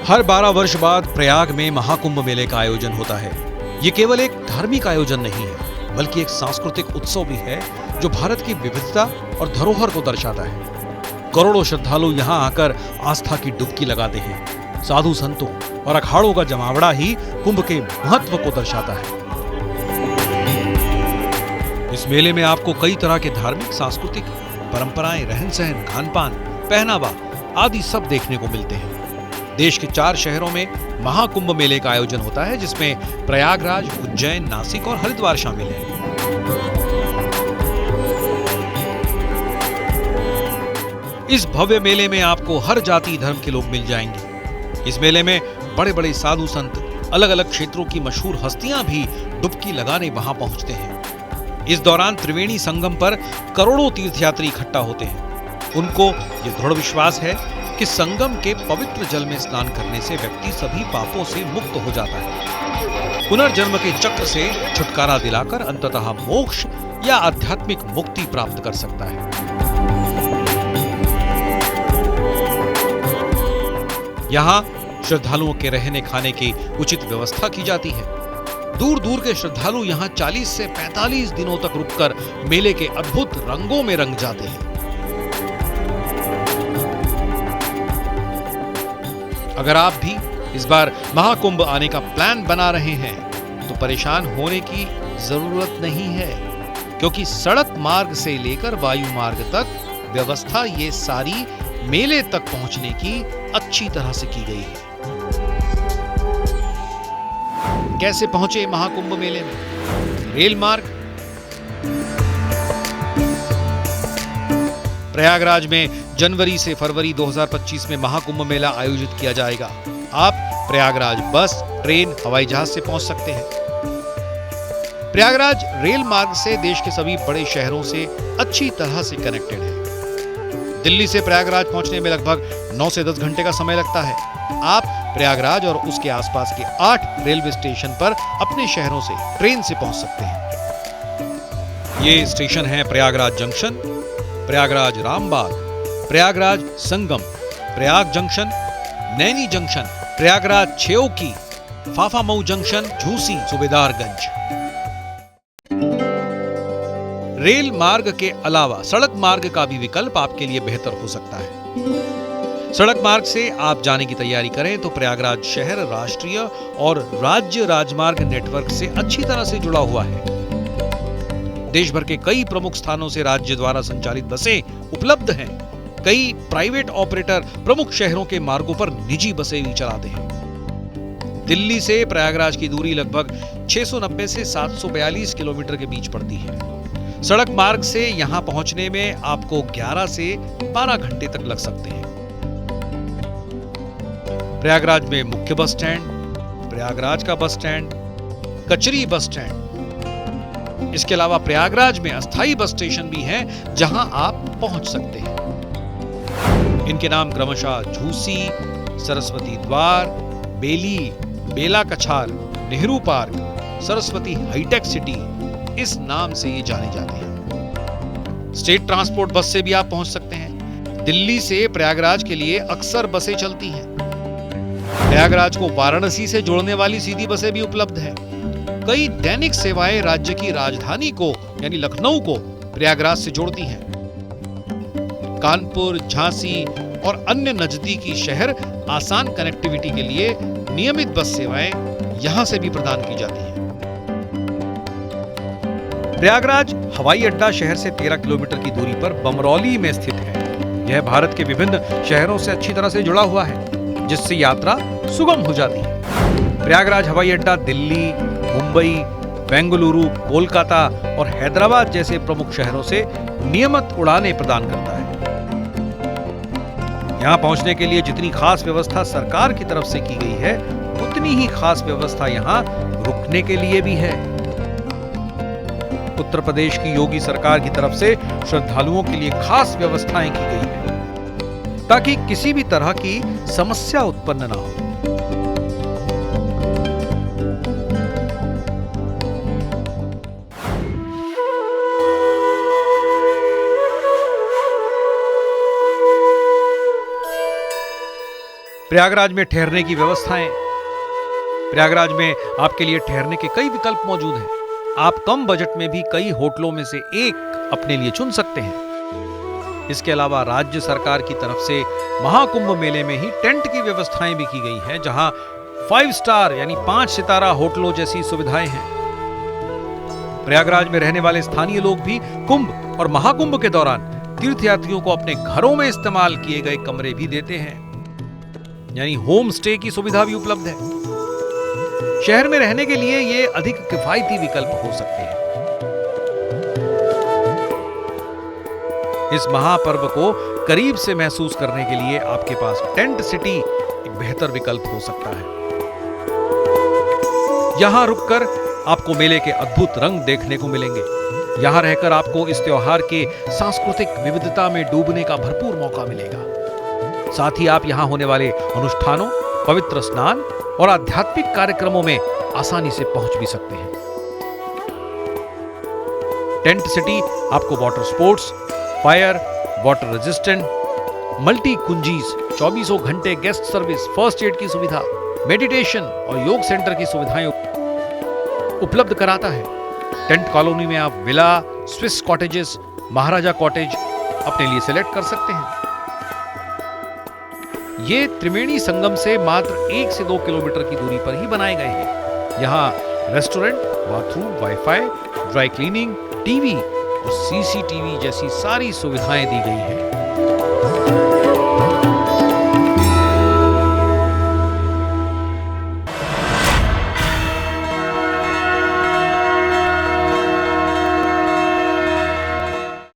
हर 12 वर्ष बाद प्रयाग में महाकुंभ मेले का आयोजन होता है। ये केवल एक धार्मिक आयोजन नहीं है, बल्कि एक सांस्कृतिक उत्सव भी है जो भारत की विविधता और धरोहर को दर्शाता है। करोड़ों श्रद्धालु यहाँ आकर आस्था की डुबकी लगाते हैं। साधु संतों और अखाड़ों का जमावड़ा ही कुंभ के महत्व को दर्शाता है। इस मेले में आपको कई तरह के धार्मिक, सांस्कृतिक परंपराएं, रहन सहन, खान पान, पहनावा आदि सब देखने को मिलते हैं। देश के 4 शहरों में महाकुंभ मेले का आयोजन होता है, जिसमें प्रयागराज, उज्जैन, नासिक और हरिद्वार शामिल हैं। इस भव्य मेले में आपको हर जाति धर्म के लोग मिल जाएंगे। इस मेले में बड़े बड़े साधु संत, अलग अलग क्षेत्रों की मशहूर हस्तियां भी डुबकी लगाने वहां पहुंचते हैं। इस दौरान त्रिवेणी संगम पर करोड़ों तीर्थयात्री इकट्ठा होते हैं। उनको ये दृढ़ विश्वास है कि संगम के पवित्र जल में स्नान करने से व्यक्ति सभी पापों से मुक्त हो जाता है, पुनर्जन्म के चक्र से छुटकारा दिलाकर अंततः मोक्ष या आध्यात्मिक मुक्ति प्राप्त कर सकता है। यहाँ श्रद्धालुओं के रहने खाने की उचित व्यवस्था की जाती है। दूर दूर के श्रद्धालु यहाँ 40 से 45 दिनों तक रुककर मेले के अद्भुत रंगों में रंग जाते हैं। अगर आप भी इस बार महाकुंभ आने का प्लान बना रहे हैं तो परेशान होने की जरूरत नहीं है, क्योंकि सड़क मार्ग से लेकर वायु मार्ग तक व्यवस्था ये सारी मेले तक पहुंचने की अच्छी तरह से की गई है। कैसे पहुंचे महाकुंभ मेले में? रेल मार्ग। प्रयागराज में जनवरी से फरवरी 2025 में महाकुंभ मेला आयोजित किया जाएगा। आप प्रयागराज बस, ट्रेन, हवाई जहाज से पहुंच सकते हैं। प्रयागराज रेल मार्ग से देश के सभी बड़े शहरों से अच्छी तरह से कनेक्टेड है। दिल्ली से प्रयागराज पहुंचने में लगभग 9 से 10 घंटे का समय लगता है। आप प्रयागराज और उसके आसपास के 8 रेलवे स्टेशन पर अपने शहरों से ट्रेन से पहुंच सकते हैं। ये स्टेशन है Prayagraj junction, Prayagraj Rambagh, Prayagraj Sangam, Prayag junction, Naini junction, Prayagraj Cheoki, Phaphamau junction, Jhusi, Subedarganj. Rail मार्ग के अलावा सड़क मार्ग का भी विकल्प आपके लिए बेहतर हो सकता है। सड़क मार्ग से आप जाने की तैयारी करें तो प्रयागराज शहर राष्ट्रीय और राज्य राजमार्ग नेटवर्क से अच्छी तरह से जुड़ा हुआ है। देश भर के कई प्रमुख स्थानों से राज्य द्वारा संचालित बसें उपलब्ध हैं। कई प्राइवेट ऑपरेटर प्रमुख शहरों के मार्गों पर निजी बसें भी चलाते हैं। दिल्ली से प्रयागराज की दूरी लगभग 690 से 742 किलोमीटर के बीच पड़ती है। सड़क मार्ग से यहां पहुंचने में आपको 11 से 12 घंटे तक लग सकते हैं। प्रयागराज में मुख्य बस स्टैंड, प्रयागराज का बस स्टैंड, कचरी बस स्टैंड, इसके अलावा प्रयागराज में अस्थायी बस स्टेशन भी हैं जहां आप पहुंच सकते हैं। इनके नाम क्रमशः झूसी, सरस्वती द्वार, Beli, Bela Kachhar, Nehru park, Saraswati hi tech city, इस नाम से ये जाने जाते हैं। स्टेट ट्रांसपोर्ट बस से भी आप पहुंच सकते हैं। दिल्ली से प्रयागराज के लिए अक्सर बसें चलती हैं। प्रयागराज को वाराणसी से जोड़ने वाली सीधी बसें भी उपलब्ध हैं। कई दैनिक सेवाएं राज्य की राजधानी को यानी लखनऊ को प्रयागराज से जोड़ती हैं। कानपुर, झांसी और अन्य नजदीकी शहर आसान कनेक्टिविटी के लिए नियमित बस सेवाएं यहां से भी प्रदान की जाती हैं। प्रयागराज हवाई अड्डा शहर से 13 किलोमीटर की दूरी पर बमरौली में स्थित है। यह भारत के विभिन्न शहरों से अच्छी तरह से जुड़ा हुआ है, जिससे यात्रा सुगम हो जाती है। प्रयागराज हवाई अड्डा दिल्ली, मुंबई, बेंगलुरु, कोलकाता और हैदराबाद जैसे प्रमुख शहरों से नियमित उड़ानें प्रदान करता है। यहां पहुंचने के लिए जितनी खास व्यवस्था सरकार की तरफ से की गई है, उतनी ही खास व्यवस्था यहां रुकने के लिए भी है। उत्तर प्रदेश की योगी सरकार की तरफ से श्रद्धालुओं के लिए खास व्यवस्थाएं की गई है, ताकि किसी भी तरह की समस्या उत्पन्न ना हो। प्रयागराज में ठहरने की व्यवस्थाएं। प्रयागराज में आपके लिए ठहरने के कई विकल्प मौजूद हैं। आप कम बजट में भी कई होटलों में से एक अपने लिए चुन सकते हैं। इसके अलावा राज्य सरकार की तरफ से महाकुंभ मेले में ही टेंट की व्यवस्थाएं भी की गई हैं, जहां 5 स्टार यानी 5 सितारा होटलों जैसी सुविधाएं हैं। प्रयागराज में रहने वाले स्थानीय लोग भी कुंभ और महाकुंभ के दौरान तीर्थयात्रियों को अपने घरों में इस्तेमाल किए गए कमरे भी देते हैं, यानी होम स्टे की सुविधा भी उपलब्ध है। शहर में रहने के लिए ये अधिक किफायती विकल्प हो सकते हैं। इस महापर्व को करीब से महसूस करने के लिए आपके पास टेंट सिटी एक बेहतर विकल्प हो सकता है। यहां रुककर आपको मेले के अद्भुत रंग देखने को मिलेंगे। यहां रहकर आपको इस त्योहार के सांस्कृतिक विविधता में डूबने का भरपूर मौका मिलेगा। साथ ही आप यहां होने वाले अनुष्ठानों, पवित्र स्नान और आध्यात्मिक कार्यक्रमों में आसानी से पहुंच भी सकते हैं। टेंट सिटी आपको water sports, fire, water resistant, multi cuisines, 24 घंटे गेस्ट सर्विस, फर्स्ट एड की सुविधा, मेडिटेशन और योग सेंटर की सुविधाएं उपलब्ध कराता है। टेंट कॉलोनी में आप विला, स्विस कॉटेजेस, महाराजा कॉटेज अपने लिए सिलेक्ट कर सकते हैं। ये त्रिवेणी संगम से मात्र 1 से 2 किलोमीटर की दूरी पर ही बनाए गए हैं। यहाँ restaurant, bathroom, wifi, dry cleaning, TV और सीसीटीवी जैसी सारी सुविधाएं दी गई हैं।